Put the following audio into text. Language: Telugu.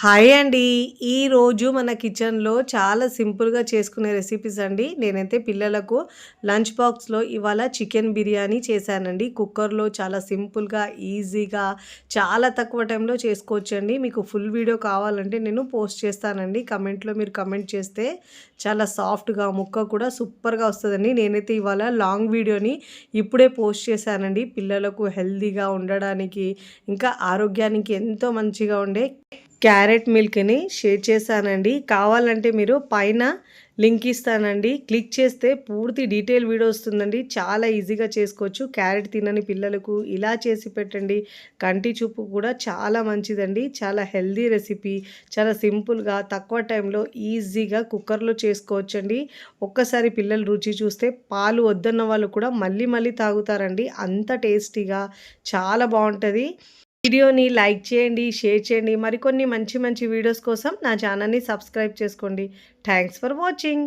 హాయ్ అండి. ఈరోజు మన కిచెన్‌లో చాలా సింపుల్‌గా చేసుకునే రెసిపీస్ అండి. నేనైతే పిల్లలకు లంచ్ బాక్స్‌లో ఇవాళ చికెన్ బిర్యానీ చేశానండి. కుక్కర్‌లో చాలా సింపుల్‌గా, ఈజీగా, చాలా తక్కువ టైంలో చేసుకోవచ్చండి. మీకు ఫుల్ వీడియో కావాలంటే నేను పోస్ట్ చేస్తానండి. కమెంట్‌లో మీరు కమెంట్ చేస్తే చాలా సాఫ్ట్‌గా ముక్క కూడా సూపర్‌గా వస్తదండి. నేనైతే ఇవాళ లాంగ్ వీడియోని ఇప్పుడే పోస్ట్ చేశానండి. పిల్లలకు హెల్తీగా ఉండడానికి, ఇంకా ఆరోగ్యానికి ఎంతో మంచిగా ఉండే క్యారెట్ మిల్క్‌ని షేర్ చేశానండి. కావాలంటే మీరు పైన లింక్ ఇస్తానండి. క్లిక్ చేస్తే పూర్తి డీటెయిల్ వీడియో వస్తుందండి. చాలా ఈజీగా చేసుకోవచ్చు. క్యారెట్ తినని పిల్లలకు ఇలా చేసి పెట్టండి. కంటి చూపు కూడా చాలా మంచిదండి. చాలా హెల్తీ రెసిపీ. చాలా సింపుల్‌గా తక్కువ టైంలో ఈజీగా కుక్కర్‌లో చేసుకోవచ్చండి. ఒక్కసారి పిల్లలు రుచి చూస్తే పాలు వద్దన్న వాళ్ళు కూడా మళ్ళీ మళ్ళీ తాగుతారండి. అంత టేస్టీగా చాలా బావుంటది. వీడియోని లైక్ చేయండి, షేర్ చేయండి. మరికొన్ని మంచి మంచి వీడియోస్ కోసం నా ఛానల్‌ని సబ్స్క్రైబ్ చేసుకోండి. Thanks for watching.